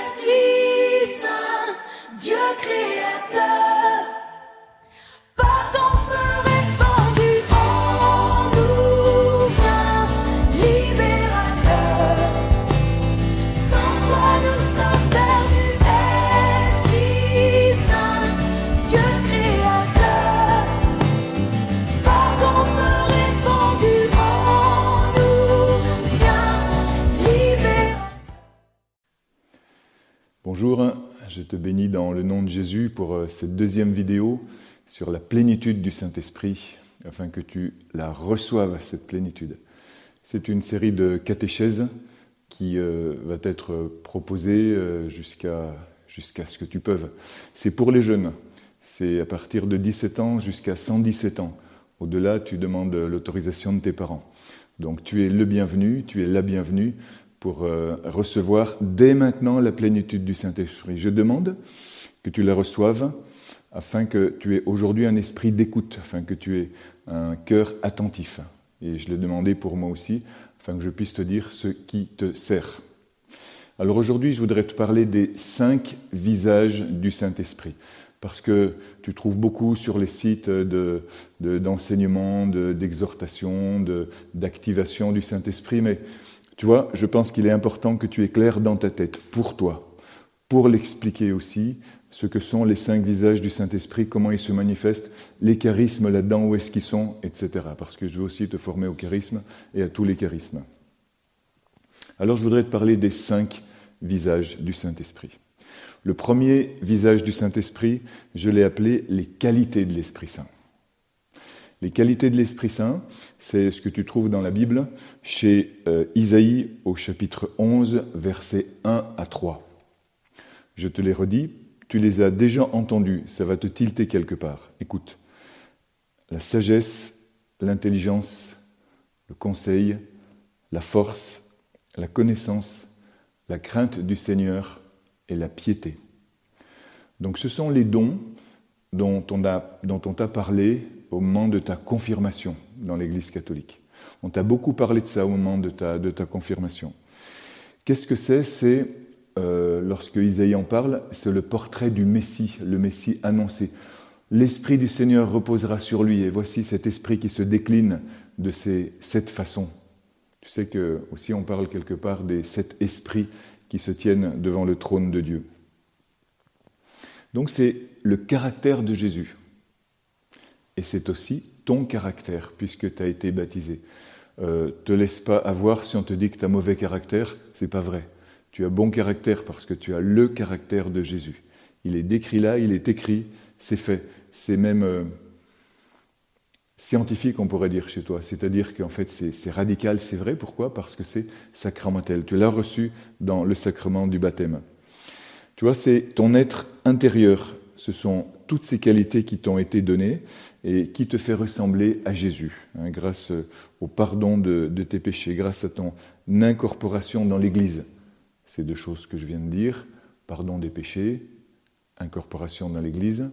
Esprit Saint, Dieu créateur, par ton feu répandu en nous, viens libérateur. Sans toi nous sommes perdus, Esprit Saint, Dieu créateur, par ton feu répandu en nous, viens libérateur. Bonjour, je te bénis dans le nom de Jésus pour cette deuxième vidéo sur la plénitude du Saint-Esprit, afin que tu la reçoives, cette plénitude. C'est une série de catéchèses qui va être proposée jusqu'à ce que tu peux. C'est pour les jeunes, c'est à partir de 17 ans jusqu'à 117 ans. Au-delà, tu demandes l'autorisation de tes parents. Donc tu es le bienvenu, tu es la bienvenue pour recevoir dès maintenant la plénitude du Saint-Esprit. Je demande que tu la reçoives afin que tu aies aujourd'hui un esprit d'écoute, afin que tu aies un cœur attentif. Et je l'ai demandé pour moi aussi, afin que je puisse te dire ce qui te sert. Alors aujourd'hui, je voudrais te parler des 5 visages du Saint-Esprit. Parce que tu trouves beaucoup sur les sites d'enseignement, d'exhortation, d'activation du Saint-Esprit, mais tu vois, je pense qu'il est important que tu aies clair dans ta tête, pour toi, pour l'expliquer aussi, ce que sont les 5 visages du Saint-Esprit, comment ils se manifestent, les charismes là-dedans, où est-ce qu'ils sont, etc. Parce que je veux aussi te former au charisme et à tous les charismes. Alors je voudrais te parler des 5 visages du Saint-Esprit. Le premier visage du Saint-Esprit, je l'ai appelé les qualités de l'Esprit Saint. Les qualités de l'Esprit Saint, c'est ce que tu trouves dans la Bible, chez Isaïe au chapitre 11, versets 1 à 3. Je te les redis, tu les as déjà entendus, ça va te tilter quelque part. Écoute, la sagesse, l'intelligence, le conseil, la force, la connaissance, la crainte du Seigneur et la piété. Donc ce sont les dons dont on t'a parlé au moment de ta confirmation dans l'Église catholique. On t'a beaucoup parlé de ça au moment de ta confirmation. Qu'est-ce que c'est ? C'est, lorsque Isaïe en parle, c'est le portrait du Messie, le Messie annoncé. L'Esprit du Seigneur reposera sur lui, et voici cet Esprit qui se décline de ces 7 façons. Tu sais que aussi on parle quelque part des 7 esprits qui se tiennent devant le trône de Dieu. Donc c'est le caractère de Jésus. Et c'est aussi ton caractère, puisque tu as été baptisé. Te laisse pas avoir si on te dit que tu as mauvais caractère, c'est pas vrai. Tu as bon caractère parce que tu as le caractère de Jésus. Il est décrit là, il est écrit, c'est fait. C'est même scientifique, on pourrait dire chez toi. C'est-à-dire qu'en fait, c'est radical, c'est vrai. Pourquoi ? Parce que c'est sacramentel. Tu l'as reçu dans le sacrement du baptême. Tu vois, c'est ton être intérieur. Ce sont toutes ces qualités qui t'ont été données et qui te fait ressembler à Jésus, grâce au pardon de tes péchés, grâce à ton incorporation dans l'Église. Ces 2 choses que je viens de dire, pardon des péchés, incorporation dans l'Église,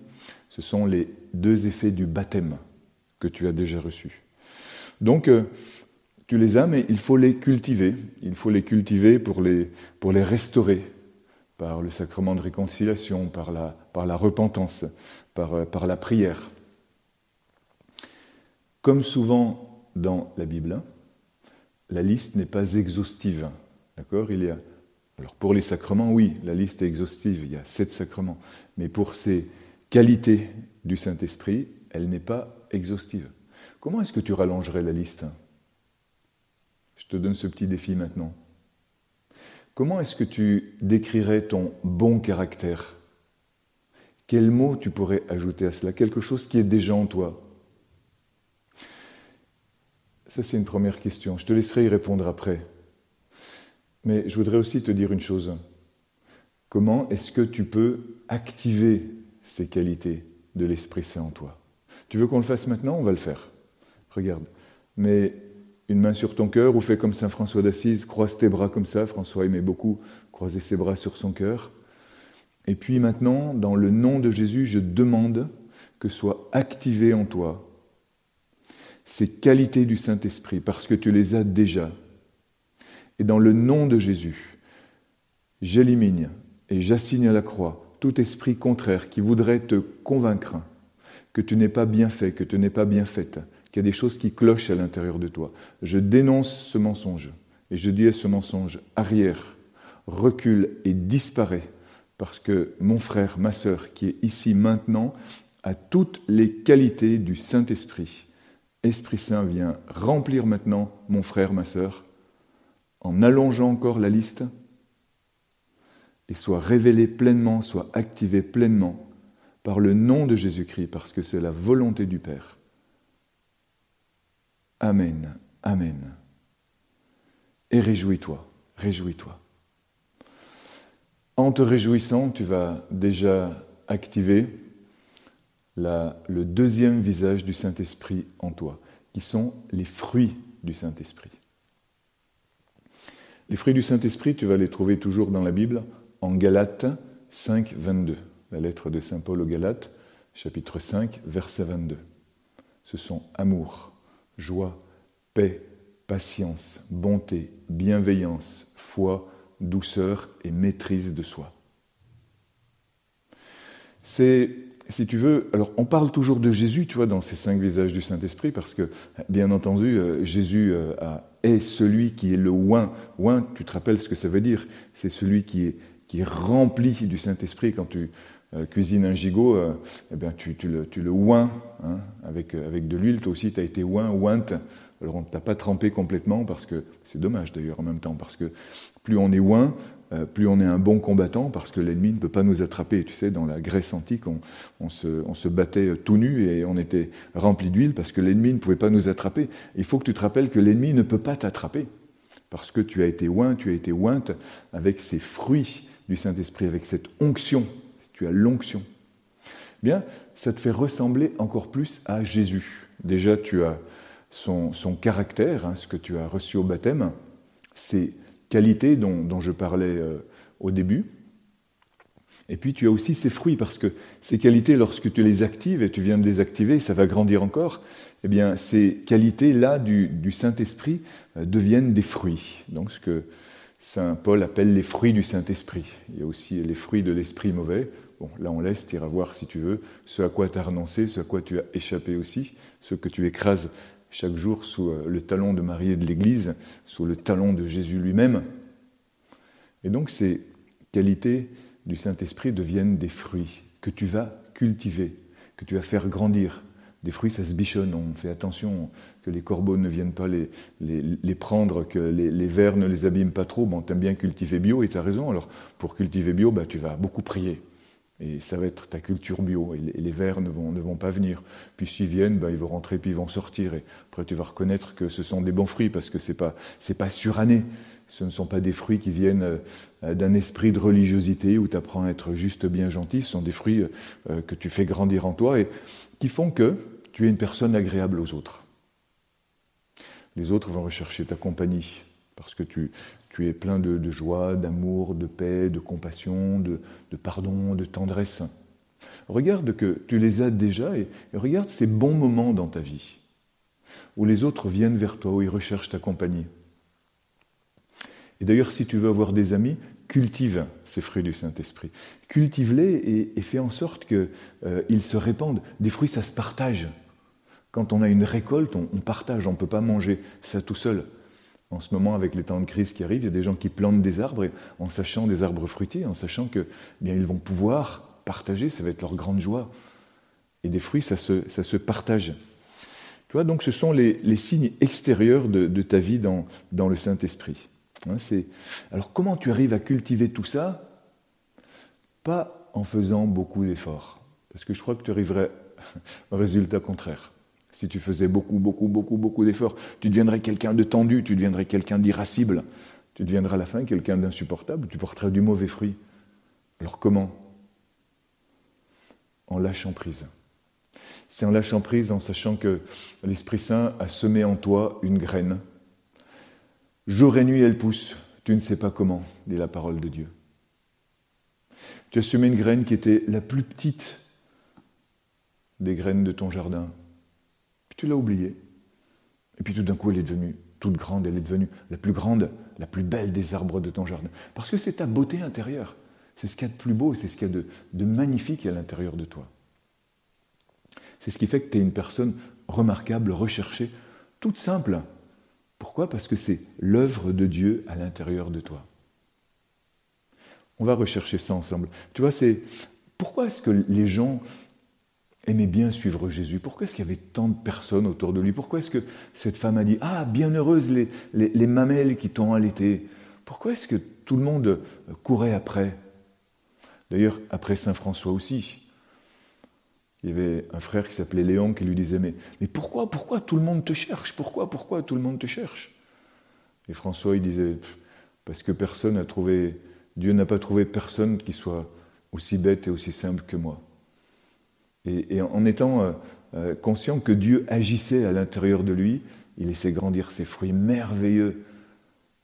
ce sont les 2 effets du baptême que tu as déjà reçus. Donc, tu les as, mais il faut les cultiver. Il faut les cultiver pour les restaurer, par le sacrement de réconciliation, par la repentance, par la prière. Comme souvent dans la Bible, la liste n'est pas exhaustive. D'accord ? Alors pour les sacrements, oui, la liste est exhaustive, il y a 7 sacrements. Mais pour ces qualités du Saint-Esprit, elle n'est pas exhaustive. Comment est-ce que tu rallongerais la liste ? Je te donne ce petit défi maintenant. Comment est-ce que tu décrirais ton bon caractère ? Quel mot tu pourrais ajouter à cela ? Quelque chose qui est déjà en toi. Ça, c'est une première question. Je te laisserai y répondre après. Mais je voudrais aussi te dire une chose. Comment est-ce que tu peux activer ces qualités de l'Esprit Saint en toi ? Tu veux qu'on le fasse maintenant ? On va le faire. Regarde. Mets une main sur ton cœur ou fais comme Saint François d'Assise, croise tes bras comme ça. François aimait beaucoup croiser ses bras sur son cœur. Et puis maintenant, dans le nom de Jésus, je demande que soient activées en toi ces qualités du Saint-Esprit, parce que tu les as déjà. Et dans le nom de Jésus, j'élimine et j'assigne à la croix tout esprit contraire qui voudrait te convaincre que tu n'es pas bien fait, que tu n'es pas bien faite, qu'il y a des choses qui clochent à l'intérieur de toi. Je dénonce ce mensonge et je dis à ce mensonge, arrière, recule et disparaît, parce que mon frère, ma sœur, qui est ici maintenant, a toutes les qualités du Saint-Esprit. Esprit Saint vient remplir maintenant mon frère, ma sœur, en allongeant encore la liste, et soit révélé pleinement, soit activé pleinement par le nom de Jésus-Christ, parce que c'est la volonté du Père. Amen, amen. Et réjouis-toi, réjouis-toi. En te réjouissant, tu vas déjà activer le deuxième visage du Saint-Esprit en toi, qui sont les fruits du Saint-Esprit. Les fruits du Saint-Esprit, tu vas les trouver toujours dans la Bible, en Galates 5, 22. La lettre de Saint Paul aux Galates, chapitre 5, verset 22. Ce sont amour, joie, paix, patience, bonté, bienveillance, foi, douceur et maîtrise de soi. C'est, si tu veux, alors on parle toujours de Jésus, tu vois, dans ces 5 visages du Saint-Esprit, parce que, bien entendu, Jésus est celui qui est le oint. Oint, tu te rappelles ce que ça veut dire? C'est celui qui est rempli du Saint-Esprit. Quand tu cuisines un gigot, eh bien, tu le oins hein, avec de l'huile. Toi aussi, tu as été ointe. Alors, on ne t'a pas trempé complètement, parce que c'est dommage d'ailleurs en même temps, parce que plus on est oint, plus on est un bon combattant, parce que l'ennemi ne peut pas nous attraper. Tu sais, dans la Grèce antique, on se battait tout nu et on était rempli d'huile parce que l'ennemi ne pouvait pas nous attraper. Il faut que tu te rappelles que l'ennemi ne peut pas t'attraper, parce que tu as été oint, tu as été ointe avec ces fruits du Saint-Esprit, avec cette onction. Tu as l'onction. Bien, ça te fait ressembler encore plus à Jésus. Déjà, tu as son caractère, hein, ce que tu as reçu au baptême, ces qualités dont je parlais au début. Et puis tu as aussi ses fruits, parce que ces qualités, lorsque tu les actives, et tu viens de les activer, ça va grandir encore, eh bien ces qualités-là du Saint-Esprit deviennent des fruits. Donc ce que Saint Paul appelle les fruits du Saint-Esprit. Il y a aussi les fruits de l'esprit mauvais. Bon, là on laisse, tu iras voir si tu veux, ce à quoi tu as renoncé, ce à quoi tu as échappé aussi, ce que tu écrases chaque jour sous le talon de Marie et de l'Église, sous le talon de Jésus lui-même. Et donc ces qualités du Saint-Esprit deviennent des fruits que tu vas cultiver, que tu vas faire grandir. Des fruits, ça se bichonne, on fait attention que les corbeaux ne viennent pas les prendre, que les vers ne les abîment pas trop. Bon, tu aimes bien cultiver bio, et tu as raison, alors pour cultiver bio, tu vas beaucoup prier. Et ça va être ta culture bio, et les vers ne vont pas venir. Puis s'ils viennent, ils vont rentrer, puis ils vont sortir. Et après, tu vas reconnaître que ce sont des bons fruits, parce que c'est pas suranné. Ce ne sont pas des fruits qui viennent d'un esprit de religiosité, où tu apprends à être juste bien gentil. Ce sont des fruits que tu fais grandir en toi, et qui font que tu es une personne agréable aux autres. Les autres vont rechercher ta compagnie, parce que tu es plein de joie, d'amour, de paix, de compassion, de pardon, de tendresse. Regarde que tu les as déjà et regarde ces bons moments dans ta vie où les autres viennent vers toi, où ils recherchent ta compagnie. Et d'ailleurs, si tu veux avoir des amis, cultive ces fruits du Saint-Esprit. Cultive-les et fais en sorte qu'ils se répandent. Des fruits, ça se partage. Quand on a une récolte, on partage, on ne peut pas manger ça tout seul. En ce moment, avec les temps de crise qui arrivent, il y a des gens qui plantent des arbres, et en sachant des arbres fruitiers, en sachant que ils vont pouvoir partager, ça va être leur grande joie. Et des fruits, ça se partage. Tu vois, donc ce sont les signes extérieurs de ta vie dans le Saint-Esprit. Hein, alors comment tu arrives à cultiver tout ça? Pas en faisant beaucoup d'efforts, parce que je crois que tu arriverais au résultat contraire. Si tu faisais beaucoup d'efforts, tu deviendrais quelqu'un de tendu, tu deviendrais quelqu'un d'irascible, tu deviendrais à la fin quelqu'un d'insupportable, tu porterais du mauvais fruit. Alors comment? En lâchant prise. C'est en lâchant prise, en sachant que l'Esprit Saint a semé en toi une graine. Jour et nuit, elle pousse, tu ne sais pas comment, dit la parole de Dieu. Tu as semé une graine qui était la plus petite des graines de ton jardin. Tu l'as oubliée. Et puis tout d'un coup, elle est devenue toute grande, elle est devenue la plus grande, la plus belle des arbres de ton jardin. Parce que c'est ta beauté intérieure. C'est ce qu'il y a de plus beau, c'est ce qu'il y a de magnifique à l'intérieur de toi. C'est ce qui fait que tu es une personne remarquable, recherchée, toute simple. Pourquoi ? Parce que c'est l'œuvre de Dieu à l'intérieur de toi. On va rechercher ça ensemble. Tu vois, pourquoi est-ce que les gens aimaient bien suivre Jésus ? Pourquoi est-ce qu'il y avait tant de personnes autour de lui ? Pourquoi est-ce que cette femme a dit « Ah, bienheureuses les mamelles qui t'ont allaité » ? Pourquoi est-ce que tout le monde courait après ? D'ailleurs, après Saint François aussi. Il y avait un frère qui s'appelait Léon qui lui disait « Mais pourquoi tout le monde te cherche ? Pourquoi tout le monde te cherche ?» Et François, il disait « Parce que Dieu n'a pas trouvé personne qui soit aussi bête et aussi simple que moi. » Et en étant conscient que Dieu agissait à l'intérieur de lui, il laissait grandir ces fruits merveilleux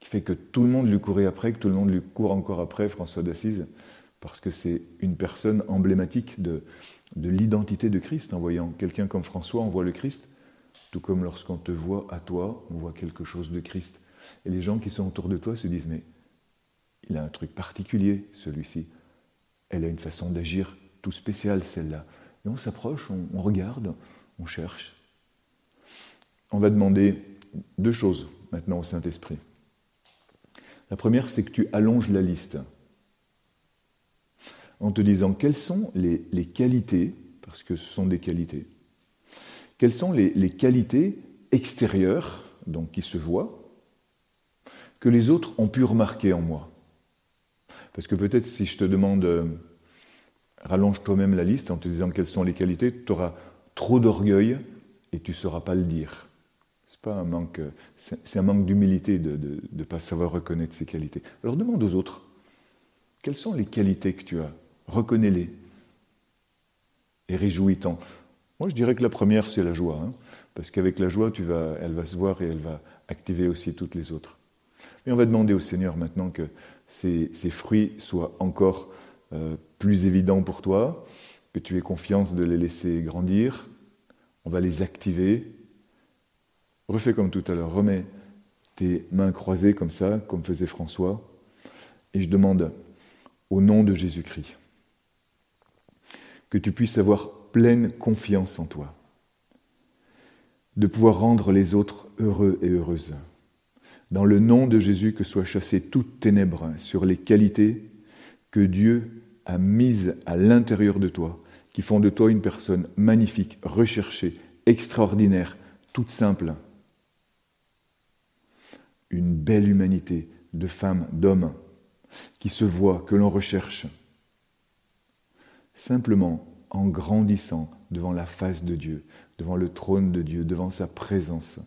qui fait que tout le monde lui courait après, que tout le monde lui court encore après, François d'Assise, parce que c'est une personne emblématique de l'identité de Christ. En voyant quelqu'un comme François, on voit le Christ, tout comme lorsqu'on te voit à toi, on voit quelque chose de Christ. Et les gens qui sont autour de toi se disent « Mais il a un truc particulier, celui-ci. Elle a une façon d'agir tout spéciale, celle-là. » Et on s'approche, on regarde, on cherche. On va demander 2 choses maintenant au Saint-Esprit. La première, c'est que tu allonges la liste en te disant quelles sont les qualités, parce que ce sont des qualités, quelles sont les qualités extérieures, donc qui se voient, que les autres ont pu remarquer en moi. Parce que peut-être si je te demande, rallonge toi-même la liste en te disant quelles sont les qualités, tu auras trop d'orgueil et tu ne sauras pas le dire. C'est un manque d'humilité de ne pas savoir reconnaître ces qualités. Alors demande aux autres, quelles sont les qualités que tu as ? Reconnais-les et réjouis-t'en. Moi, je dirais que la première, c'est la joie, parce qu'avec la joie, elle va se voir et elle va activer aussi toutes les autres. Et on va demander au Seigneur maintenant que ces fruits soient encore plus évidents pour toi, que tu aies confiance de les laisser grandir. On va les activer. Refais comme tout à l'heure, remets tes mains croisées comme ça, comme faisait François, et je demande au nom de Jésus-Christ que tu puisses avoir pleine confiance en toi, de pouvoir rendre les autres heureux et heureuses. Dans le nom de Jésus, que soit chassée toute ténèbre sur les qualités que Dieu a mises à l'intérieur de toi, qui font de toi une personne magnifique, recherchée, extraordinaire, toute simple. Une belle humanité de femmes, d'hommes, qui se voient, que l'on recherche. Simplement en grandissant devant la face de Dieu, devant le trône de Dieu, devant sa présence.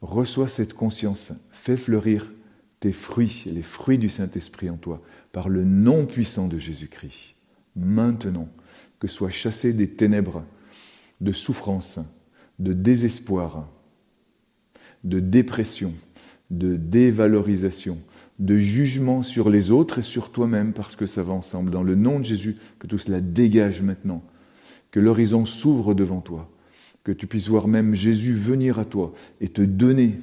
Reçois cette conscience, fais fleurir tes fruits, les fruits du Saint-Esprit en toi, par le nom puissant de Jésus-Christ. Maintenant, que soient chassées des ténèbres de souffrance, de désespoir, de dépression, de dévalorisation, de jugement sur les autres et sur toi-même, parce que ça va ensemble. Dans le nom de Jésus, que tout cela dégage maintenant, que l'horizon s'ouvre devant toi, que tu puisses voir même Jésus venir à toi et te donner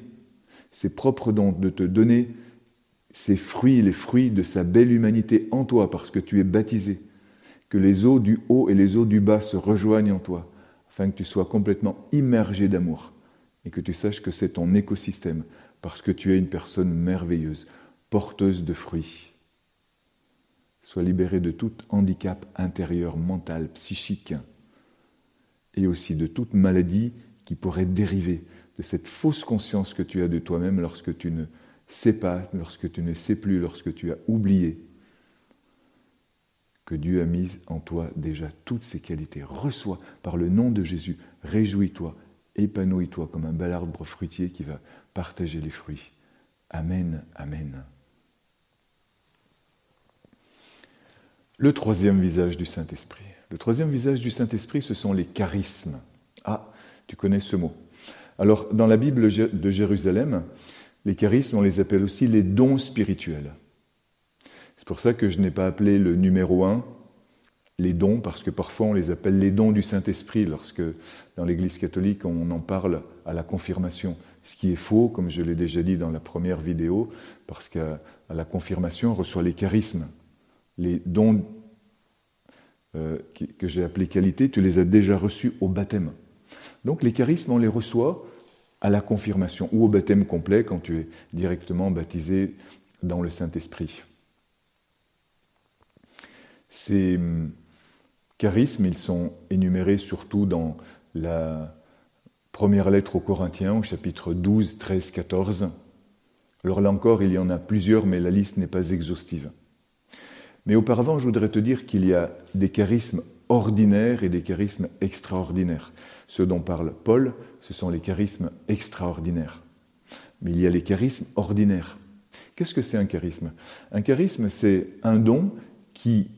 ses propres dons, de te donner ses fruits, les fruits de sa belle humanité en toi, parce que tu es baptisé, que les eaux du haut et les eaux du bas se rejoignent en toi, afin que tu sois complètement immergé d'amour, et que tu saches que c'est ton écosystème, parce que tu es une personne merveilleuse, porteuse de fruits. Sois libéré de tout handicap intérieur, mental, psychique, et aussi de toute maladie qui pourrait dériver de cette fausse conscience que tu as de toi-même lorsque tu ne sais pas, lorsque tu ne sais plus, lorsque tu as oublié que Dieu a mis en toi déjà toutes ces qualités. Reçois par le nom de Jésus, réjouis-toi, épanouis-toi comme un bel arbre fruitier qui va partager les fruits. Amen, amen. Le troisième visage du Saint-Esprit. Le troisième visage du Saint-Esprit, ce sont les charismes. Ah, tu connais ce mot. Alors, dans la Bible de Jérusalem, les charismes, on les appelle aussi les dons spirituels. C'est pour ça que je n'ai pas appelé le numéro 1 les dons, parce que parfois on les appelle les dons du Saint-Esprit, lorsque dans l'Église catholique on en parle à la confirmation. ce qui est faux, comme je l'ai déjà dit dans la première vidéo, parce qu'à la confirmation, on reçoit les charismes. Les dons que j'ai appelés qualités, tu les as déjà reçus au baptême. Donc les charismes, on les reçoit à la confirmation ou au baptême complet quand tu es directement baptisé dans le Saint-Esprit. Ces charismes, ils sont énumérés surtout dans la première lettre aux Corinthiens, au chapitre 12, 13, 14. Alors là encore, il y en a plusieurs, mais la liste n'est pas exhaustive. Mais auparavant, je voudrais te dire qu'il y a des charismes ordinaires et des charismes extraordinaires. Ceux dont parle Paul, ce sont les charismes extraordinaires. Mais il y a les charismes ordinaires. Qu'est-ce que c'est un charisme? Un charisme, c'est un don qui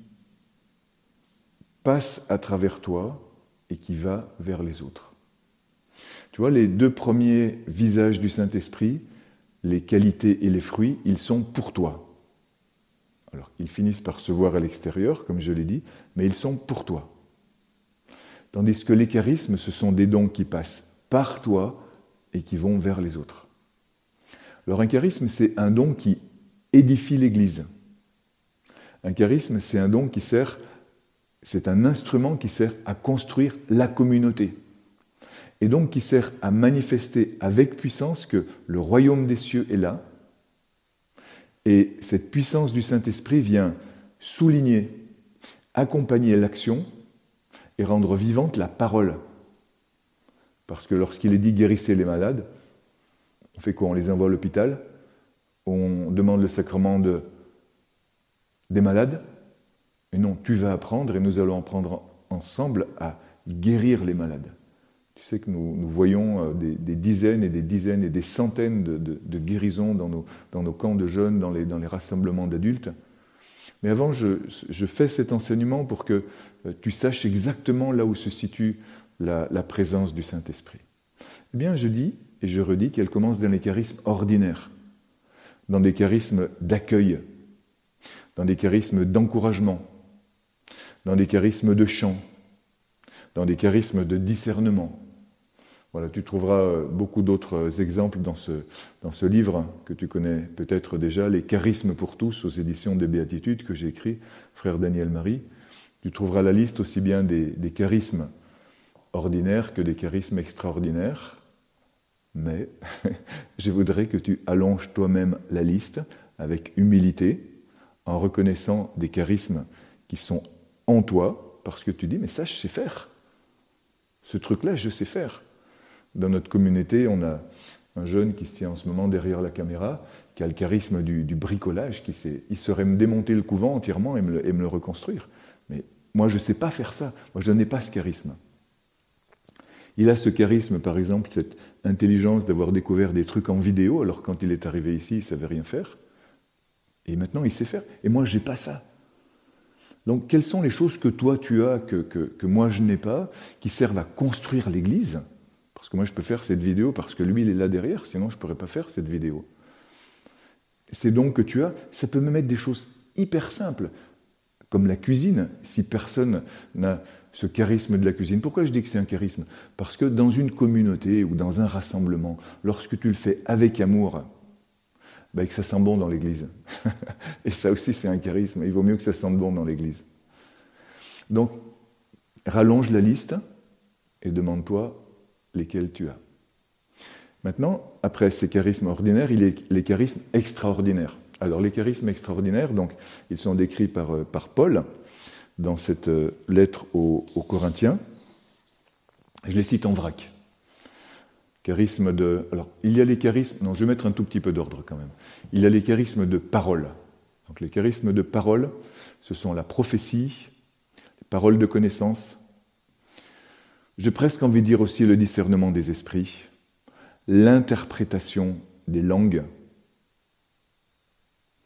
passe à travers toi et qui va vers les autres. Tu vois, les deux premiers visages du Saint-Esprit, les qualités et les fruits, ils sont pour toi. Alors, ils finissent par se voir à l'extérieur, comme je l'ai dit, mais ils sont pour toi. Tandis que les charismes, ce sont des dons qui passent par toi et qui vont vers les autres. Alors, un charisme, c'est un don qui édifie l'Église. Un charisme, c'est un don qui sert, c'est un instrument qui sert à construire la communauté. Et donc qui sert à manifester avec puissance que le royaume des cieux est là. Et cette puissance du Saint-Esprit vient souligner, accompagner l'action et rendre vivante la parole. Parce que lorsqu'il est dit « guérissez les malades », on fait quoi? On les envoie à l'hôpital, on demande le sacrement des malades. Et non, tu vas apprendre et nous allons apprendre ensemble à guérir les malades. Tu sais que nous voyons des dizaines et des dizaines et des centaines de guérisons dans nos camps de jeunes, dans les rassemblements d'adultes. Mais avant, je fais cet enseignement pour que tu saches exactement là où se situe la présence du Saint-Esprit. Eh bien, je dis et je redis qu'elle commence dans les charismes ordinaires, dans des charismes d'accueil, dans des charismes d'encouragement, dans des charismes de chant, dans des charismes de discernement. Voilà, tu trouveras beaucoup d'autres exemples dans ce livre que tu connais peut-être déjà, Les charismes pour tous, aux éditions des Béatitudes, que j'ai écrit, frère Daniel Marie. Tu trouveras la liste aussi bien des charismes ordinaires que des charismes extraordinaires. Mais je voudrais que tu allonges toi-même la liste avec humilité, en reconnaissant des charismes qui sont en toi, parce que tu dis, mais ça, je sais faire. Ce truc-là, je sais faire. Dans notre communauté, on a un jeune qui se tient en ce moment derrière la caméra, qui a le charisme du bricolage, il saurait me démonter le couvent entièrement et me le reconstruire. Mais moi, je ne sais pas faire ça. Moi, je n'ai pas ce charisme. Il a ce charisme, par exemple, cette intelligence d'avoir découvert des trucs en vidéo, alors quand il est arrivé ici, il ne savait rien faire. Et maintenant, il sait faire. Et moi, je n'ai pas ça. Donc, quelles sont les choses que toi, tu as, que moi, je n'ai pas, qui servent à construire l'Église? Parce que moi, je peux faire cette vidéo parce que lui, il est là derrière, sinon je ne pourrais pas faire cette vidéo. Ces dons que tu as, ça peut me mettre des choses hyper simples, comme la cuisine, si personne n'a ce charisme de la cuisine. Pourquoi je dis que c'est un charisme? Parce que dans une communauté ou dans un rassemblement, lorsque tu le fais avec amour, ben que ça sent bon dans l'église. Et ça aussi, c'est un charisme. Il vaut mieux que ça sente bon dans l'église. Donc, rallonge la liste et demande-toi lesquels tu as. Maintenant, après ces charismes ordinaires, il y a les charismes extraordinaires. Alors, les charismes extraordinaires, donc, ils sont décrits par Paul dans cette lettre aux Corinthiens. Je les cite en vrac. Charisme de... Alors, il y a les charismes... Non, je vais mettre un tout petit peu d'ordre quand même. Il y a les charismes de parole. Donc, les charismes de parole, ce sont la prophétie, les paroles de connaissance. J'ai presque envie de dire aussi le discernement des esprits, l'interprétation des langues.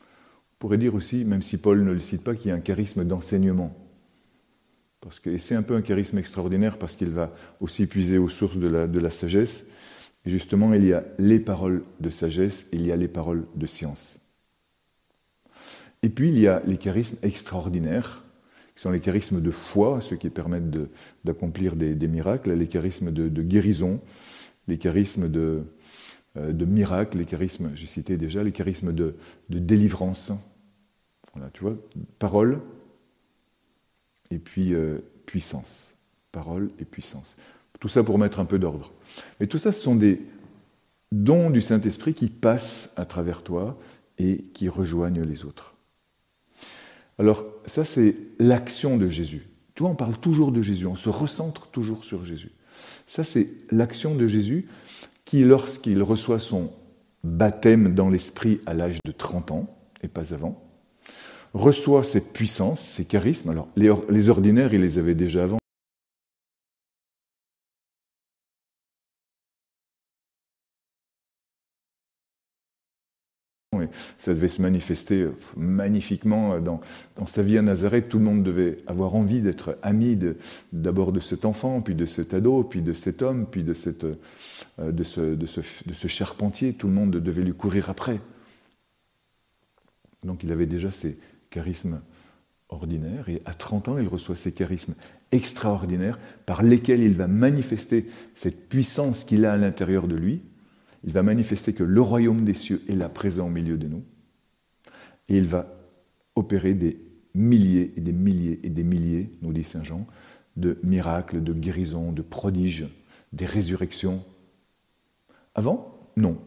On pourrait dire aussi, même si Paul ne le cite pas, qu'il y a un charisme d'enseignement. Parce que, et c'est un peu un charisme extraordinaire parce qu'il va aussi puiser aux sources de la sagesse. Et justement, il y a les paroles de sagesse et il y a les paroles de science. Et puis, il y a les charismes extraordinaires, qui sont les charismes de foi, ceux qui permettent d'accomplir des miracles, les charismes de guérison, les charismes de miracles, les charismes, j'ai cité déjà, les charismes de délivrance. Voilà, tu vois, parole et puis puissance. Parole et puissance. Tout ça pour mettre un peu d'ordre. Mais tout ça, ce sont des dons du Saint-Esprit qui passent à travers toi et qui rejoignent les autres. Alors, ça, c'est l'action de Jésus. Tu vois, on parle toujours de Jésus, on se recentre toujours sur Jésus. Ça, c'est l'action de Jésus qui, lorsqu'il reçoit son baptême dans l'Esprit à l'âge de 30 ans, et pas avant, reçoit cette puissance, ces charismes. Alors, les ordinaires, il les avait déjà avant. Et ça devait se manifester magnifiquement dans sa vie à Nazareth. Tout le monde devait avoir envie d'être ami d'abord de cet enfant, puis de cet ado, puis de cet homme, puis de ce charpentier. Tout le monde devait lui courir après. Donc il avait déjà ces charismes ordinaires, et à 30 ans, il reçoit ces charismes extraordinaires par lesquels il va manifester cette puissance qu'il a à l'intérieur de lui. Il va manifester que le royaume des cieux est là présent au milieu de nous. Et il va opérer des milliers et des milliers et des milliers, nous dit Saint Jean, de miracles, de guérisons, de prodiges, des résurrections. Avant, non.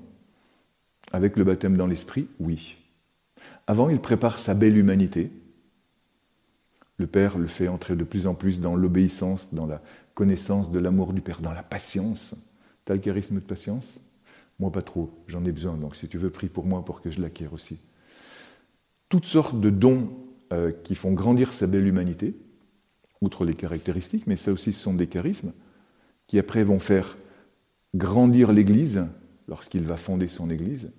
Avec le baptême dans l'Esprit, oui. Avant, il prépare sa belle humanité. Le Père le fait entrer de plus en plus dans l'obéissance, dans la connaissance de l'amour du Père, dans la patience. Tu as le charisme de patience ? Moi, pas trop, j'en ai besoin, donc si tu veux, prie pour moi pour que je l'acquière aussi. Toutes sortes de dons qui font grandir sa belle humanité, outre les caractéristiques, mais ça aussi, ce sont des charismes, qui après vont faire grandir l'Église, lorsqu'il va fonder son Église,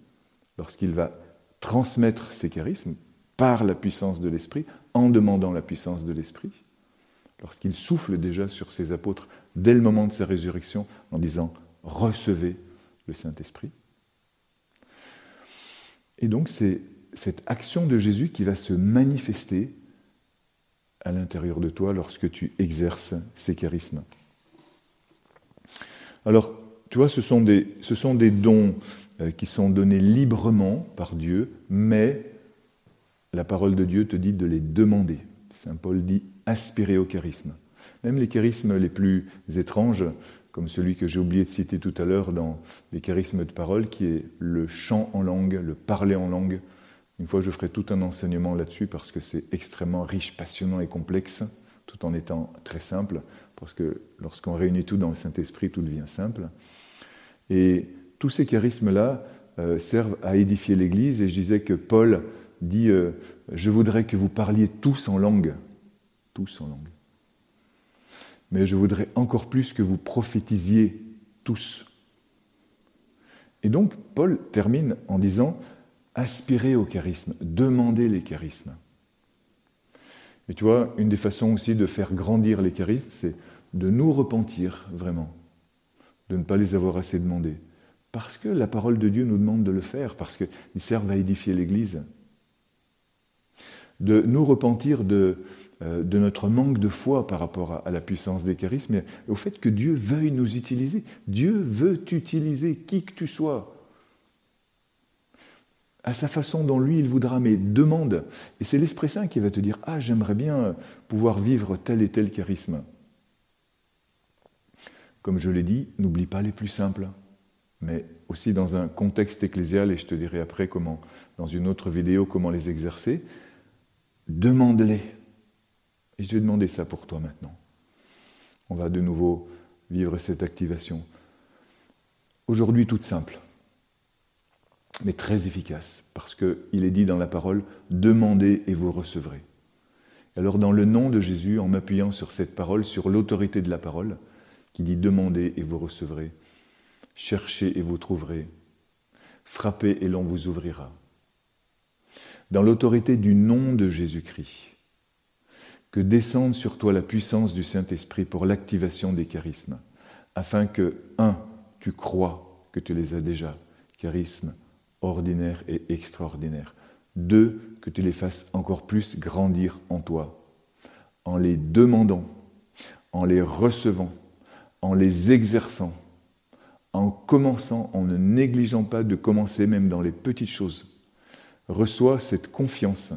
lorsqu'il va transmettre ses charismes par la puissance de l'Esprit, en demandant la puissance de l'Esprit, lorsqu'il souffle déjà sur ses apôtres dès le moment de sa résurrection, en disant « recevez » le Saint-Esprit. Et donc, c'est cette action de Jésus qui va se manifester à l'intérieur de toi lorsque tu exerces ces charismes. Alors, tu vois, ce sont des dons qui sont donnés librement par Dieu, mais la parole de Dieu te dit de les demander. Saint Paul dit « aspirer au charisme ». Même les charismes les plus étranges, comme celui que j'ai oublié de citer tout à l'heure dans les charismes de parole, qui est le chant en langue, le parler en langue. Une fois, je ferai tout un enseignement là-dessus, parce que c'est extrêmement riche, passionnant et complexe, tout en étant très simple, parce que lorsqu'on réunit tout dans le Saint-Esprit, tout devient simple. Et tous ces charismes-là servent à édifier l'Église, et je disais que Paul dit « Je voudrais que vous parliez tous en langue ». Tous en langue. Mais je voudrais encore plus que vous prophétisiez tous. Et donc, Paul termine en disant « aspirez au charisme, demandez les charismes ». Et tu vois, une des façons aussi de faire grandir les charismes, c'est de nous repentir vraiment, de ne pas les avoir assez demandés. Parce que la parole de Dieu nous demande de le faire, parce qu'ils servent à édifier l'Église. De nous repentir de notre manque de foi par rapport à la puissance des charismes et au fait que Dieu veuille nous utiliser. Dieu veut t'utiliser, qui que tu sois, à sa façon dont lui il voudra, mais demande. Et c'est l'Esprit Saint qui va te dire « Ah, j'aimerais bien pouvoir vivre tel et tel charisme ». Comme je l'ai dit, n'oublie pas les plus simples, mais aussi dans un contexte ecclésial, et je te dirai après comment, dans une autre vidéo, comment les exercer. Demande-les. Et je vais demander ça pour toi maintenant. On va de nouveau vivre cette activation. Aujourd'hui, toute simple, mais très efficace, parce qu'il est dit dans la parole « Demandez et vous recevrez ». Alors dans le nom de Jésus, en m'appuyant sur cette parole, sur l'autorité de la parole, qui dit « Demandez et vous recevrez », « Cherchez et vous trouverez », « Frappez et l'on vous ouvrira ». Dans l'autorité du nom de Jésus-Christ, que descende sur toi la puissance du Saint-Esprit pour l'activation des charismes, afin que, 1, tu crois que tu les as déjà, charismes ordinaires et extraordinaires. 2, que tu les fasses encore plus grandir en toi, en les demandant, en les recevant, en les exerçant, en commençant, en ne négligeant pas de commencer même dans les petites choses. Reçois cette confiance,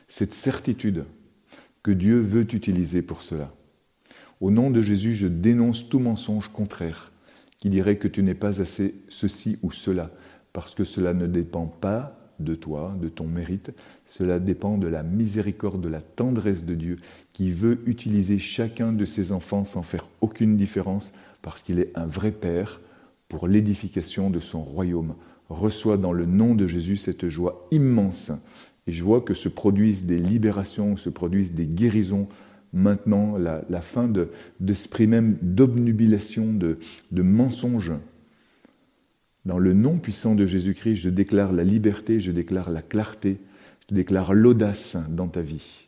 cette certitude que Dieu veut t'utiliser pour cela. Au nom de Jésus, je dénonce tout mensonge contraire qui dirait que tu n'es pas assez ceci ou cela, parce que cela ne dépend pas de toi, de ton mérite, cela dépend de la miséricorde, de la tendresse de Dieu, qui veut utiliser chacun de ses enfants sans faire aucune différence, parce qu'il est un vrai Père pour l'édification de son royaume. Reçois dans le nom de Jésus cette joie immense. Et je vois que se produisent des libérations, se produisent des guérisons, maintenant la fin d'esprit même d'obnubilation, de mensonge. Dans le nom puissant de Jésus-Christ, je déclare la liberté, je déclare la clarté, je déclare l'audace dans ta vie.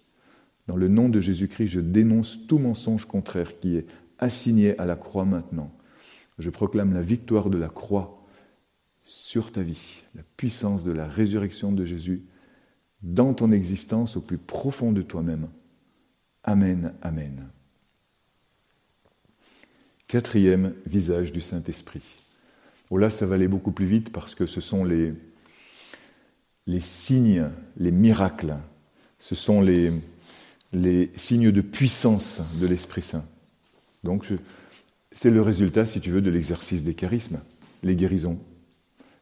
Dans le nom de Jésus-Christ, je dénonce tout mensonge contraire qui est assigné à la croix maintenant. Je proclame la victoire de la croix sur ta vie, la puissance de la résurrection de Jésus dans ton existence au plus profond de toi-même. Amen, amen. Quatrième visage du Saint-Esprit. Oh là, ça va aller beaucoup plus vite parce que ce sont les signes, les miracles. Ce sont les signes de puissance de l'Esprit Saint. Donc, c'est le résultat, si tu veux, de l'exercice des charismes, les guérisons,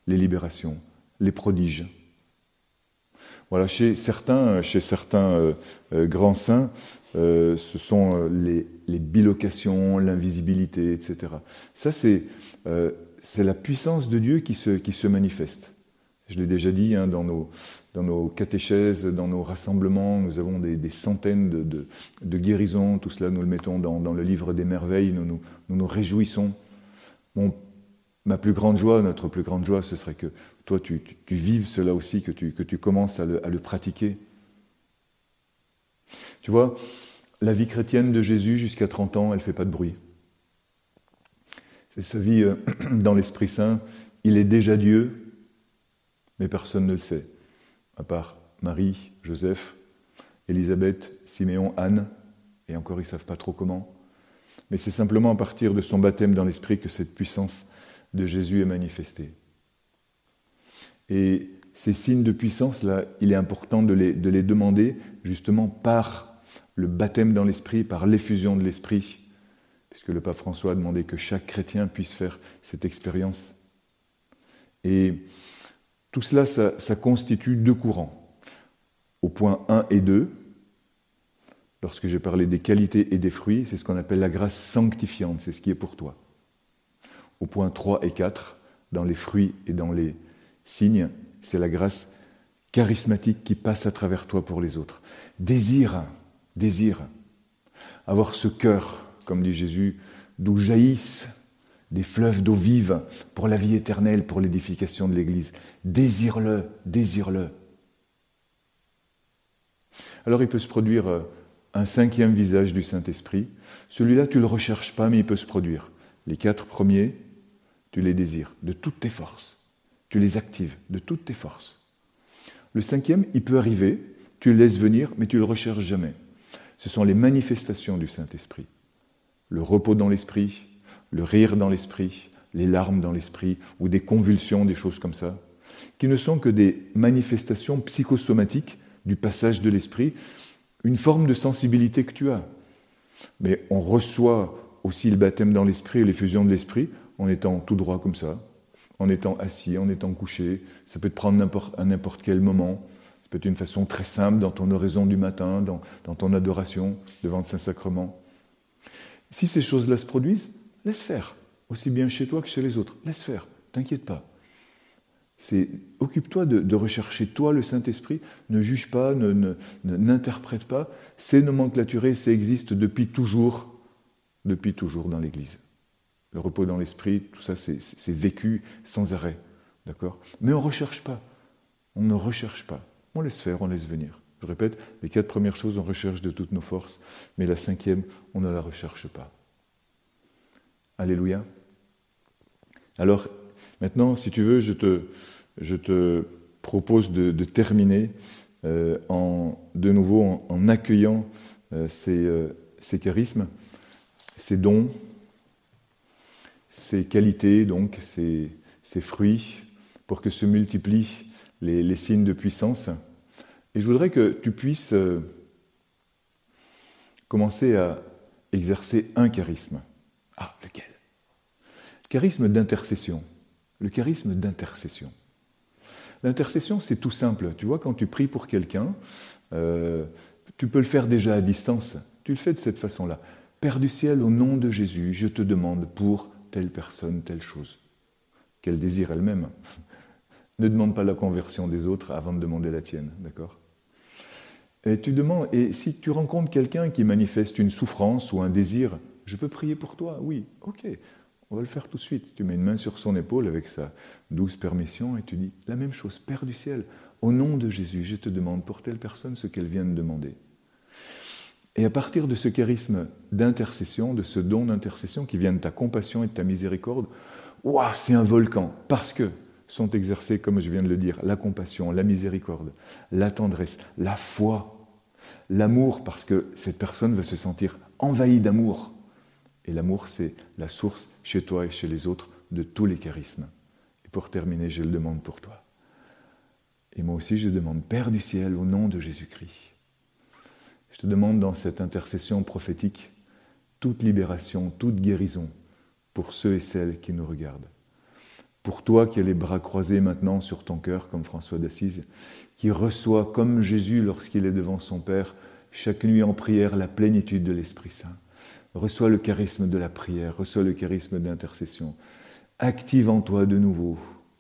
les libérations, les prodiges. Voilà, chez certains grands saints, ce sont les bilocations, l'invisibilité, etc. Ça, c'est la puissance de Dieu qui se manifeste. Je l'ai déjà dit dans nos catéchèses, dans nos rassemblements, nous avons des centaines de guérisons. Tout cela, nous le mettons dans le livre des merveilles. Nous nous réjouissons. Ma plus grande joie, notre plus grande joie, ce serait que toi, tu vives cela aussi, que tu commences à le pratiquer. Tu vois, la vie chrétienne de Jésus, jusqu'à 30 ans, elle ne fait pas de bruit. C'est sa vie dans l'Esprit Saint. Il est déjà Dieu, mais personne ne le sait, à part Marie, Joseph, Élisabeth, Siméon, Anne, et encore ils ne savent pas trop comment. Mais c'est simplement à partir de son baptême dans l'Esprit que cette puissance de Jésus est manifestée. Et ces signes de puissance, là, il est important de les demander justement par le baptême dans l'Esprit, par l'effusion de l'Esprit, puisque le pape François a demandé que chaque chrétien puisse faire cette expérience. Et tout cela, ça constitue deux courants. Au point 1 et 2, lorsque j'ai parlé des qualités et des fruits, c'est ce qu'on appelle la grâce sanctifiante, c'est ce qui est pour toi. Au point 3 et 4, dans les fruits et dans les signes, c'est la grâce charismatique qui passe à travers toi pour les autres. Désire, avoir ce cœur, comme dit Jésus, d'où jaillissent des fleuves d'eau vive pour la vie éternelle, pour l'édification de l'Église. Désire-le. Alors il peut se produire un cinquième visage du Saint-Esprit. Celui-là, tu ne le recherches pas, mais il peut se produire. Les 4 premiers, tu les désires de toutes tes forces. Tu les actives de toutes tes forces. Le cinquième, il peut arriver, tu le laisses venir, mais tu ne le recherches jamais. Ce sont les manifestations du Saint-Esprit. Le repos dans l'esprit, le rire dans l'esprit, les larmes dans l'esprit, ou des convulsions, des choses comme ça, qui ne sont que des manifestations psychosomatiques du passage de l'esprit, une forme de sensibilité que tu as. Mais on reçoit aussi le baptême dans l'esprit et l'effusion de l'esprit en étant tout droit comme ça, en étant assis, en étant couché. Ça peut te prendre à n'importe quel moment. Ça peut être une façon très simple dans ton oraison du matin, dans ton adoration devant le Saint-Sacrement. Si ces choses-là se produisent, laisse faire, aussi bien chez toi que chez les autres. Laisse faire, t'inquiète pas. Occupe-toi de rechercher toi le Saint-Esprit, ne juge pas, n'interprète pas. C'est nomenclaturé, ça existe depuis toujours dans l'Église. Le repos dans l'esprit, tout ça, c'est vécu sans arrêt, d'accord ? Mais on ne recherche pas, on laisse faire, on laisse venir. Je répète, les 4 premières choses, on recherche de toutes nos forces, mais la 5e, on ne la recherche pas. Alléluia. Alors, maintenant, si tu veux, je te propose de terminer de nouveau en accueillant ces charismes, ces dons, ces qualités, donc ces fruits, pour que se multiplient les signes de puissance. Et je voudrais que tu puisses commencer à exercer un charisme. Ah, lequel? Le charisme d'intercession. Le charisme d'intercession. L'intercession, c'est tout simple. Tu vois, quand tu pries pour quelqu'un, tu peux le faire déjà à distance. Tu le fais de cette façon-là. Père du ciel, au nom de Jésus, je te demande pour telle personne, telle chose. Qu'elle désire elle-même. Ne demande pas la conversion des autres avant de demander la tienne, d'accord? Et tu demandes, et si tu rencontres quelqu'un qui manifeste une souffrance ou un désir, je peux prier pour toi? Oui, ok, on va le faire tout de suite. Tu mets une main sur son épaule avec sa douce permission et tu dis la même chose, Père du ciel, au nom de Jésus, je te demande pour telle personne ce qu'elle vient de demander. Et à partir de ce charisme d'intercession, de ce don d'intercession qui vient de ta compassion et de ta miséricorde, ouah, c'est un volcan, parce que sont exercés, comme je viens de le dire, la compassion, la miséricorde, la tendresse, la foi, l'amour, parce que cette personne va se sentir envahie d'amour. Et l'amour, c'est la source chez toi et chez les autres de tous les charismes. Et pour terminer, je le demande pour toi. Et moi aussi, je demande, Père du ciel, au nom de Jésus-Christ, je te demande dans cette intercession prophétique toute libération, toute guérison pour ceux et celles qui nous regardent. Pour toi qui as les bras croisés maintenant sur ton cœur, comme François d'Assise, qui reçoit comme Jésus lorsqu'il est devant son Père, chaque nuit en prière, la plénitude de l'Esprit Saint. Reçois le charisme de la prière, reçois le charisme d'intercession. Active en toi de nouveau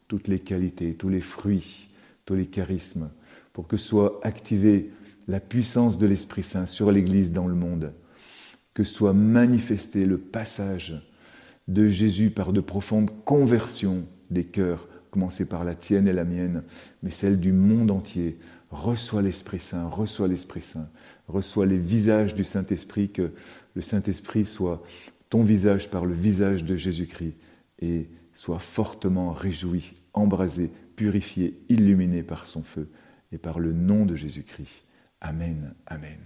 toutes les qualités, tous les fruits, tous les charismes, pour que soit activée la puissance de l'Esprit Saint sur l'Église dans le monde, que soit manifesté le passage de Jésus par de profondes conversions des cœurs, commencé par la tienne et la mienne, mais celle du monde entier. Reçois l'Esprit Saint, reçois l'Esprit Saint, reçois les visages du Saint-Esprit, que le Saint-Esprit soit ton visage par le visage de Jésus-Christ et soit fortement réjoui, embrasé, purifié, illuminé par son feu et par le nom de Jésus-Christ. Amen, amen.